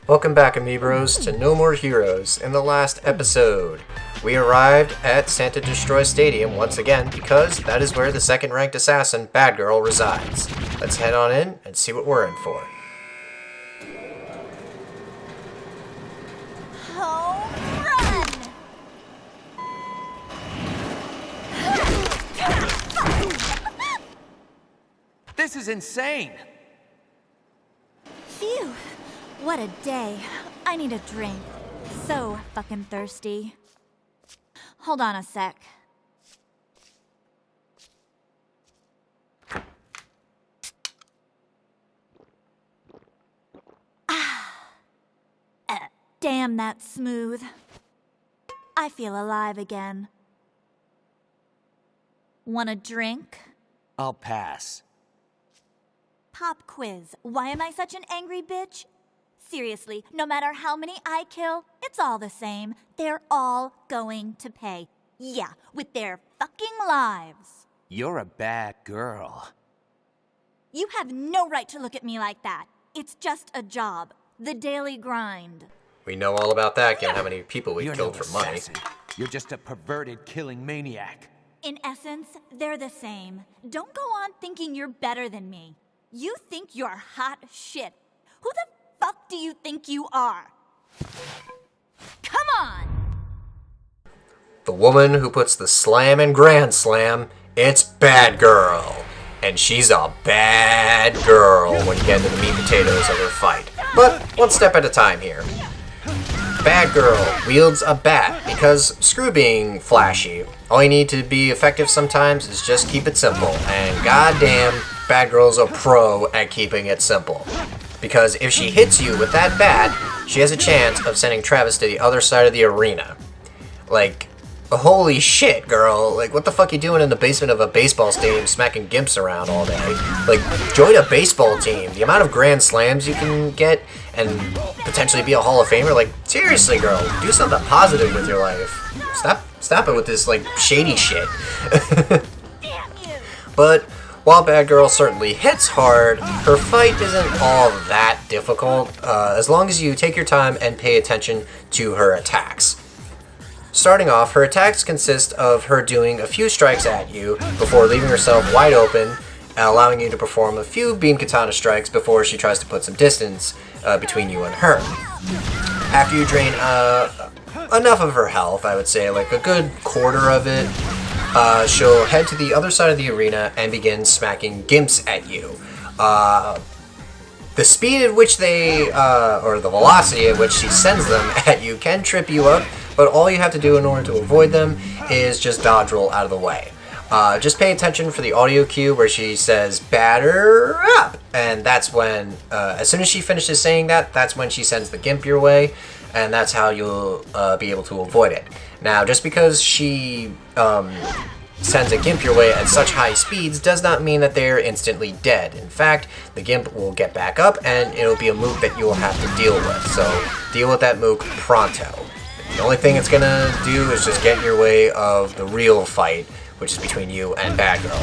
Welcome back, Amiibros, to No More Heroes. In the last episode, we arrived at Santa Destroy Stadium once again because that is where the second-ranked assassin, Bad Girl, resides. Let's head on in and see what we're in for. Home run! This is insane! Phew! What a day. I need a drink. So fucking thirsty. Hold on a sec. Damn, that's smooth. I feel alive again. Want a drink? I'll pass. Pop quiz. Why am I such an angry bitch? Seriously, no matter how many I kill, it's all the same. They're all going to pay. Yeah, with their fucking lives. You're a bad girl. You have no right to look at me like that. It's just a job. The daily grind. We know all about that, given how many people we You're killed no for money. assassin. You're just a perverted killing maniac. In essence, they're the same. Don't go on thinking you're better than me. You think you're hot shit. Who the fuck do you think you are? Come on! The woman who puts the slam in Grand Slam, it's Bad Girl. And she's a bad girl when you get into the meat and potatoes of her fight. But one step at a time here. Bad Girl wields a bat because screw being flashy. All you need to be effective sometimes is just keep it simple. And goddamn, Bad Girl's a pro at keeping it simple. Because if she hits you with that bat, she has a chance of sending Travis to the other side of the arena. Like, holy shit, girl. Like, what the fuck you doing in the basement of a baseball stadium smacking gimps around all day? Like, join a baseball team. The amount of grand slams you can get and potentially be a Hall of Famer, like, seriously, girl, do something positive with your life. Stop it with this, like, shady shit. Damn you! But while Bad Girl certainly hits hard, her fight isn't all that difficult, as long as you take your time and pay attention to her attacks. Starting off, her attacks consist of her doing a few strikes at you before leaving herself wide open, allowing you to perform a few beam katana strikes before she tries to put some distance between you and her. After you drain enough of her health, I would say like a good quarter of it, she'll head to the other side of the arena and begin smacking gimps at you. The speed at which they, or the velocity at which she sends them at you can trip you up, but all you have to do in order to avoid them is just dodge roll out of the way. Just pay attention for the audio cue where she says, "Batter up!" And that's when, as soon as she finishes saying that, that's when she sends the gimp your way, and that's how you'll be able to avoid it. Now, just because she sends a gimp your way at such high speeds does not mean that they're instantly dead. In fact, the gimp will get back up, and it'll be a mook that you will have to deal with. So, deal with that mook pronto. The only thing it's gonna do is just get in your way of the real fight, which is between you and Bad Girl.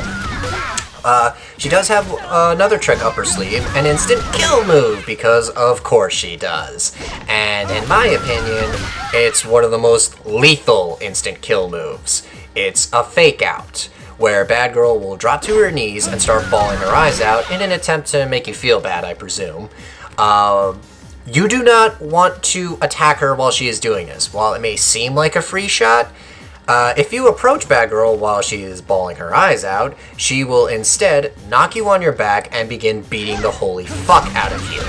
She does have another trick up her sleeve, an instant kill move, because of course she does. And in my opinion, it's one of the most lethal instant kill moves. It's a fake out, where Bad Girl will drop to her knees and start bawling her eyes out in an attempt to make you feel bad, I presume. You do not want to attack her while she is doing this. While it may seem like a free shot, if you approach Bad Girl while she is bawling her eyes out, she will instead knock you on your back and begin beating the holy fuck out of you,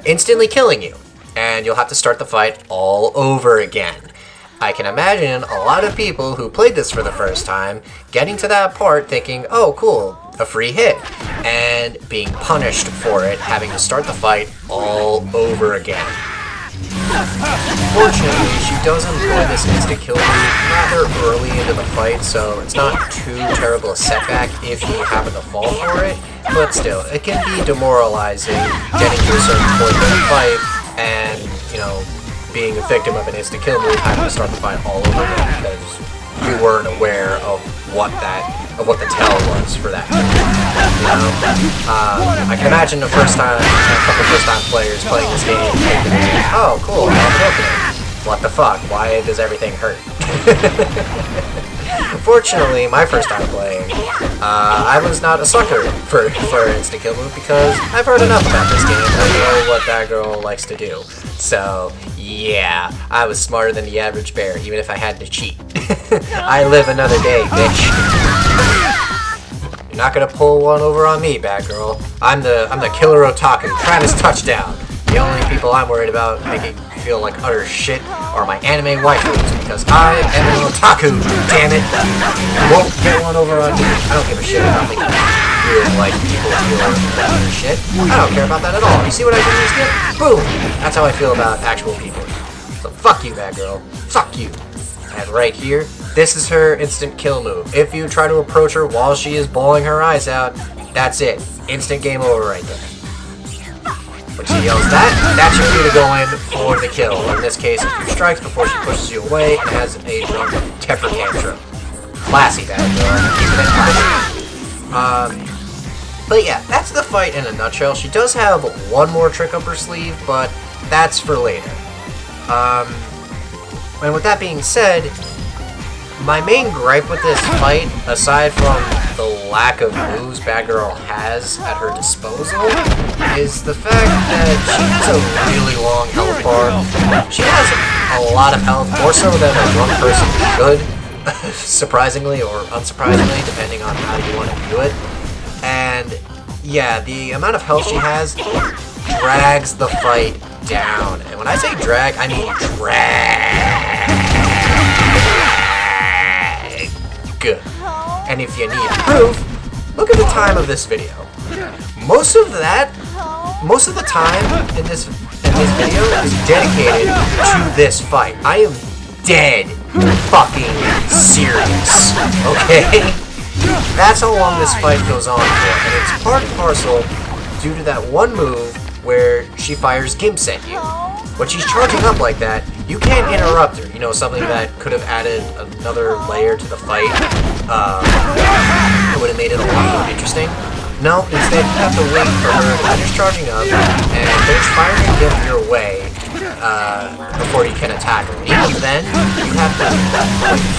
instantly killing you. And you'll have to start the fight all over again. I can imagine a lot of people who played this for the first time getting to that part thinking, oh cool, a free hit, and being punished for it, having to start the fight all over again. Fortunately, she does employ this insta-kill move rather early into the fight, so it's not too terrible a setback if you happen to fall for it, but still, it can be demoralizing getting to a certain point in the fight and, you know, being a victim of an insta-kill move, having to start the fight all over again, because you weren't aware of what the tell was for that. You know, I can imagine a couple first-time players playing this game thinking, oh, cool, what the fuck? Why does everything hurt? Fortunately, my first time playing, I was not a sucker for insta-kill move because I've heard enough about this game. I know what that girl likes to do. So, yeah, I was smarter than the average bear, even if I had to cheat. I live another day, bitch. You're not gonna pull one over on me, bad girl. I'm the killer otaku. Travis touchdown. The only people I'm worried about making me feel like utter shit are my anime waifus, because I am an otaku, damn it! You won't get one over on me. I don't give a shit about making like people feel like utter shit. I don't care about that at all. You see what I did in this game? Boom! That's how I feel about actual people. So fuck you, bad girl. Fuck you. And right here, this is her instant kill move. If you try to approach her while she is bawling her eyes out, that's it. Instant game over right there. When she yells that's your cue to go in for the kill. In this case, a few strikes before she pushes you away and has a drunk temper tantrum. Classy, bad girl. Keeping it classy. But yeah, that's the fight in a nutshell. She does have one more trick up her sleeve, but that's for later. And with that being said, my main gripe with this fight, aside from the lack of moves Bad Girl has at her disposal, is the fact that she has a really long health bar. She has a lot of health, more so than a drunk person should, surprisingly or unsurprisingly, depending on how you want to view it. And yeah, the amount of health she has drags the fight down. And when I say drag, I mean drag. And if you need proof, look at the time of this video. Most of the time in this video is dedicated to this fight. I am dead fucking serious. Okay? That's how long this fight goes on for, and it's part and parcel due to that one move where she fires gimps at you. When she's charging up like that, you can't interrupt her. You know, something that could have added another layer to the fight. It would have made it a lot more interesting. No, instead you have to wait for her to finish charging up and finish firing a gimp your way before you can attack her. Even then, you have to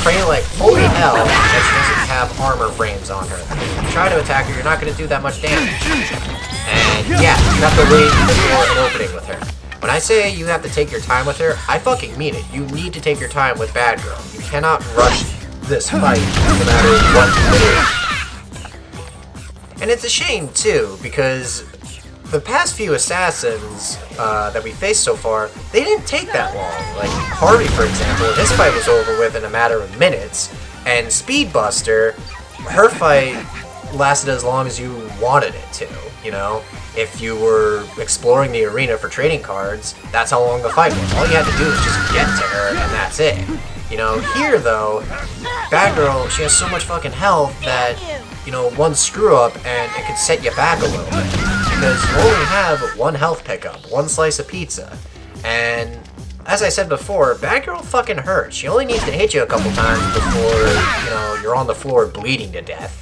pray like holy hell that she doesn't have armor frames on her. If you try to attack her, you're not going to do that much damage. And yeah, you have to wait for an opening with her. When I say you have to take your time with her, I fucking mean it. You need to take your time with Bad Girl. You cannot rush this fight no matter what it is. And it's a shame, too, because the past few assassins that we faced so far, they didn't take that long. Like, Harvey, for example, his fight was over with in a matter of minutes, and Speedbuster, her fight lasted as long as you wanted it to, you know? If you were exploring the arena for trading cards, that's how long the fight was. All you had to do was just get to her, and that's it. You know, here, though, Bad Girl, she has so much fucking health that, you know, one screw-up and it could set you back a little bit. Because you only have one health pickup, one slice of pizza. And, as I said before, Bad Girl fucking hurts. She only needs to hit you a couple times before, you know, you're on the floor bleeding to death.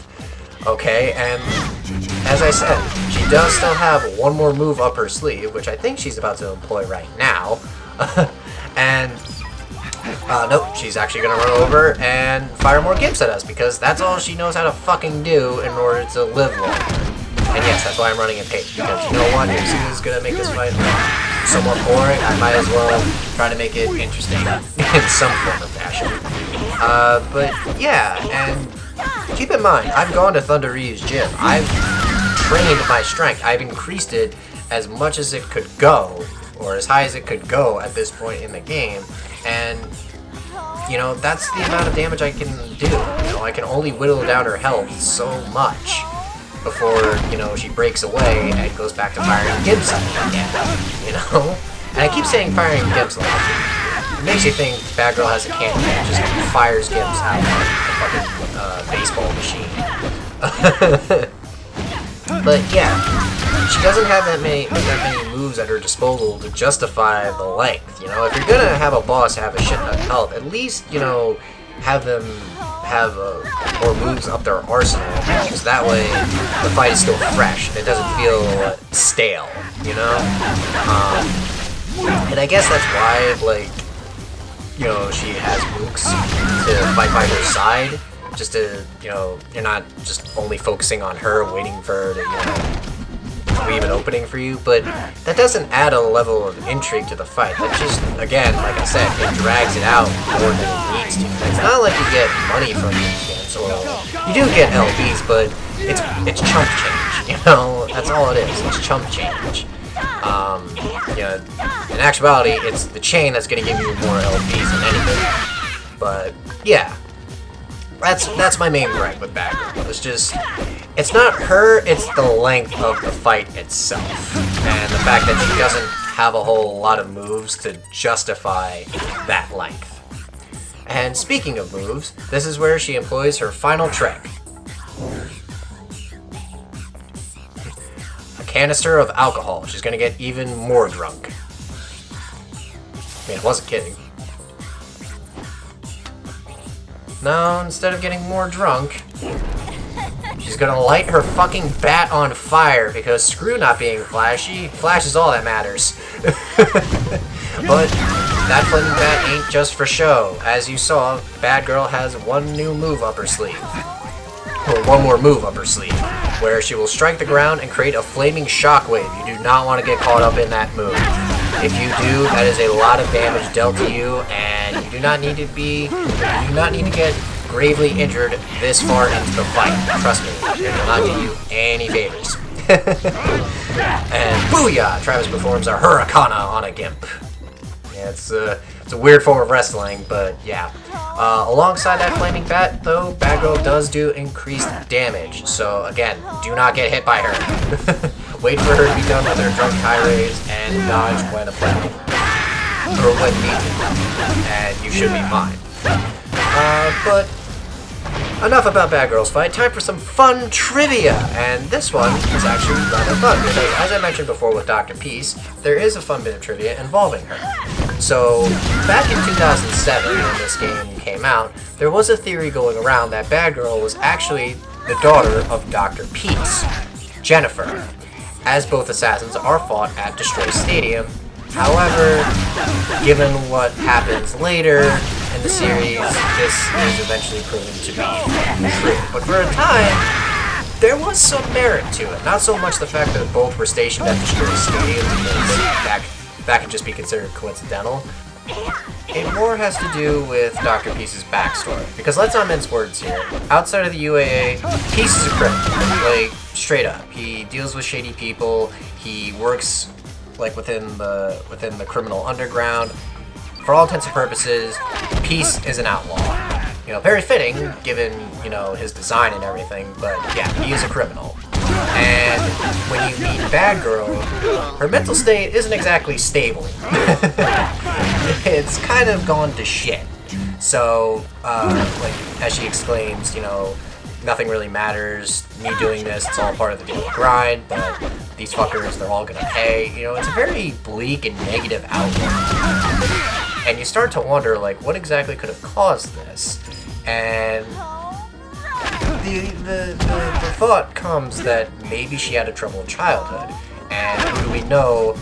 Okay, and as I said, she does still have one more move up her sleeve, which I think she's about to employ right now. And, nope, she's actually going to run over and fire more gimps at us, because that's all she knows how to fucking do in order to live longer. And yes, that's why I'm running in pace, because you know what, if she is going to make this fight somewhat boring, I might as well try to make it interesting in some form or fashion. But yeah, and keep in mind, I've gone to Thunder E's gym. I've trained my strength. I've increased it as much as it could go, or as high as it could go at this point in the game. And, you know, that's the amount of damage I can do. You know, I can only whittle down her health so much before, you know, she breaks away and goes back to firing gimps at me again. You know? And I keep saying firing gimps like it makes you think Bad Girl has a cannon that just fires gimps out like a fucking baseball machine. But yeah, she doesn't have that many moves at her disposal to justify the length. You know, if you're gonna have a boss have a shit ton of health, at least, you know, have them have more moves up their arsenal, because that way the fight is still fresh and it doesn't feel stale, you know? And I guess that's why, like, you know, she has mooks to fight by her side, just to, you know, you're not just only focusing on her, waiting for her to, you know, leave an opening for you, but that doesn't add a level of intrigue to the fight. That just, again, like I said, it drags it out more than it needs to. It's not like you get money from these games, or you do get LBs, but it's chump change, you know? That's all it is, it's chump change. You know, in actuality, it's the chain that's gonna give you more LBs than anything. But, yeah. That's my main gripe with Batgirl. It's just, it's not her, it's the length of the fight itself. And the fact that she doesn't have a whole lot of moves to justify that length. And speaking of moves, this is where she employs her final trick. A canister of alcohol. She's gonna get even more drunk. I mean, I wasn't kidding. No, instead of getting more drunk, she's gonna light her fucking bat on fire, because screw not being flashy. Flash is all that matters. But that flaming bat ain't just for show. As you saw, Batgirl has one new move up her sleeve. Or one more move up her sleeve, where she will strike the ground and create a flaming shockwave. You do not want to get caught up in that move. If you do, that is a lot of damage dealt to you, and you do not need to get gravely injured this far into the fight. Trust me, it will not do you any favors. And booyah! Travis performs a Hurricana on a Gimp. Yeah, it's a weird form of wrestling, but yeah. Alongside that flaming bat, though, Batgirl does do increased damage. So again, do not get hit by her. Wait for her to be done with her drunk tirades and dodge when appropriate. Or when needed. And you should be fine. But enough about Batgirl's fight. Time for some fun trivia. And this one is actually rather fun, because as I mentioned before with Dr. Peace, there is a fun bit of trivia involving her. So, back in 2007, when this game came out, there was a theory going around that Batgirl was actually the daughter of Dr. Peace, Jennifer, as both assassins are fought at Destroy Stadium. However, given what happens later in the series, this is eventually proven to be true. But for a time, there was some merit to it. Not so much the fact that both were stationed at Destroy Stadium, because that could just be considered coincidental. It more has to do with Dr. Peace's backstory. Because let's not mince words here. Outside of the UAA, Peace is a criminal. Like, straight up. He deals with shady people. He works, like, within the criminal underground. For all intents and purposes, Peace is an outlaw. You know, very fitting, given, you know, his design and everything, but yeah, he is a criminal. And when you meet Batgirl, her mental state isn't exactly stable. It's kind of gone to shit. So, like, as she exclaims, you know, nothing really matters, me doing this, it's all part of the daily grind, but these fuckers, they're all gonna pay. You know, it's a very bleak and negative outlook. And you start to wonder, like, what exactly could have caused this? And the thought comes that maybe she had a troubled childhood. And who do we know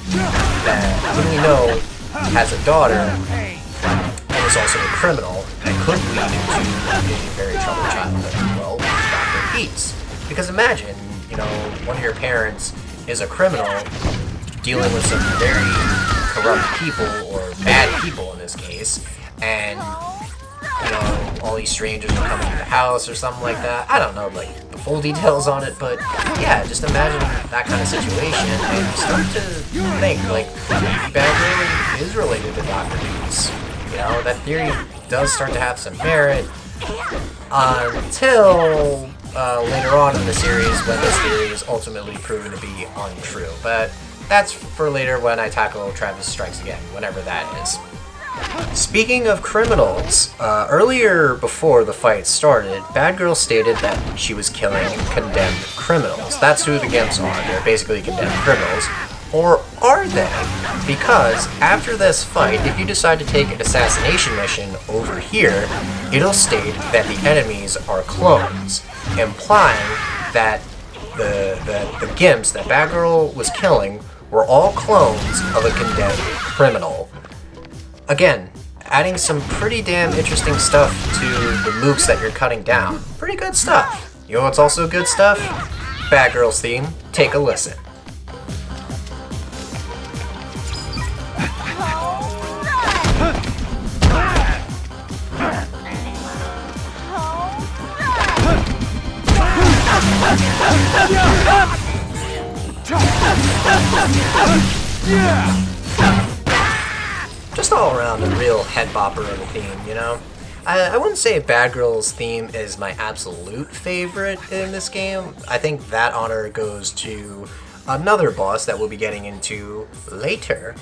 has a daughter and is also a criminal and could lead into a very troubled childhood? Well, Dr. Peace. Because imagine, you know, one of your parents is a criminal dealing with some very corrupt people, or bad people in this case, and, you know, all these strangers are coming to the house or something like that. I don't know, like, the full details on it, but yeah, just imagine that kind of situation, and you start to think, like, maybe Batgirl is related to Dr. Peace. You know, that theory does start to have some merit, until later on in the series, when this theory is ultimately proven to be untrue. But that's for later when I tackle Travis Strikes Again, whenever that is. Speaking of criminals, earlier before the fight started, Batgirl stated that she was killing condemned criminals. That's who the Gimps are. They're basically condemned criminals. Or are they? Because after this fight, if you decide to take an assassination mission over here, it'll state that the enemies are clones, implying that the gimps that Batgirl was killing were all clones of a condemned criminal. Again, adding some pretty damn interesting stuff to the mooks that you're cutting down. Pretty good stuff. You know what's also good stuff? Batgirl's theme. Take a listen. Just all around a real head bopper of a theme, you know? I wouldn't say Batgirl's theme is my absolute favorite in this game. I think that honor goes to another boss that we'll be getting into later.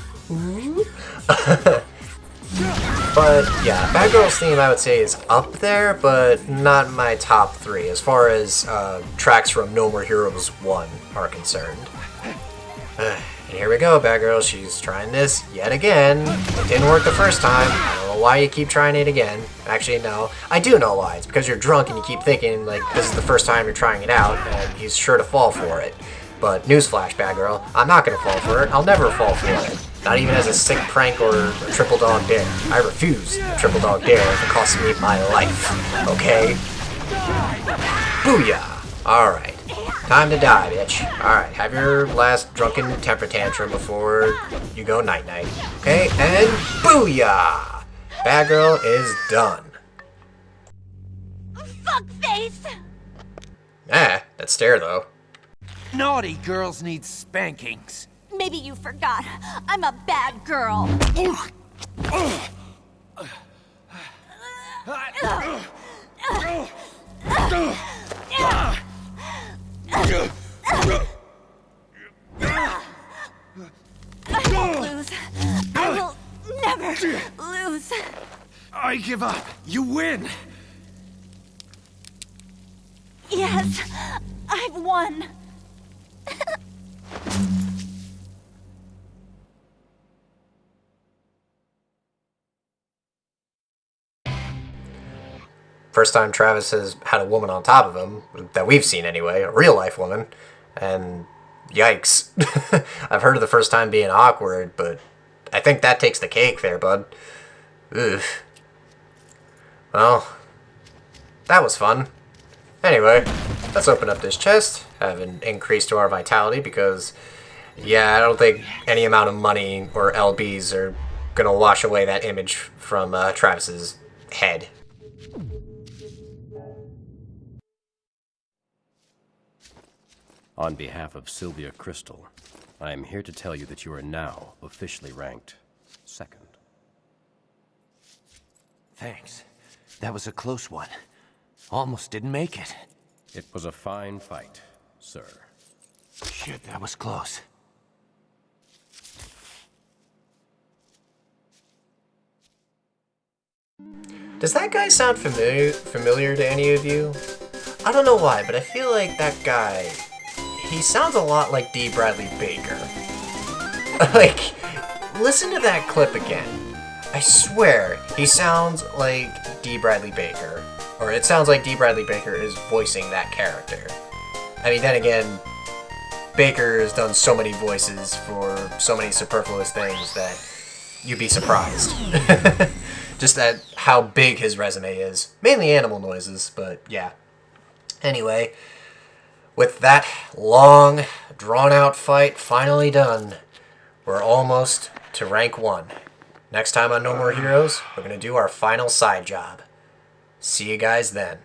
But yeah, Batgirl's theme I would say is up there, but not my top 3 as far as tracks from No More Heroes 1 are concerned. And here we go, Batgirl. She's trying this yet again. It didn't work the first time. I don't know why you keep trying it again. Actually, no. I do know why. It's because you're drunk and you keep thinking, like, this is the first time you're trying it out, and he's sure to fall for it. But newsflash, Batgirl, I'm not gonna fall for it. I'll never fall for it. Not even as a sick prank or a triple dog dare. I refuse a triple dog dare if it costs me my life. Okay? Booyah! Alright. Time to die, bitch. Alright, have your last drunken temper tantrum before you go night-night. Okay? And booyah! Batgirl is done. Fuckface! That stare, though. Naughty girls need spankings. Maybe you forgot. I'm a bad girl. I won't lose. I will never lose. I give up. You win. Yes, I've won. First time Travis has had a woman on top of him, that we've seen anyway, a real life woman, and yikes. I've heard of the first time being awkward, but I think that takes the cake there, bud. Ugh. Well, that was fun. Anyway, let's open up this chest, have an increase to our vitality, because, yeah, I don't think any amount of money or LBs are gonna wash away that image from Travis's head. On behalf of Sylvia Crystal, I am here to tell you that you are now officially ranked second. Thanks. That was a close one. Almost didn't make it. It was a fine fight, sir. Shit, that was close. Does that guy sound familiar to any of you? I don't know why, but I feel like that guy, he sounds a lot like D. Bradley Baker. Like, listen to that clip again. I swear, he sounds like D. Bradley Baker. Or it sounds like D. Bradley Baker is voicing that character. I mean, then again, Baker has done so many voices for so many superfluous things that you'd be surprised. Just at how big his resume is. Mainly animal noises, but yeah. Anyway, with that long, drawn-out fight finally done, we're almost to rank 1. Next time on No More Heroes, we're going to do our final side job. See you guys then.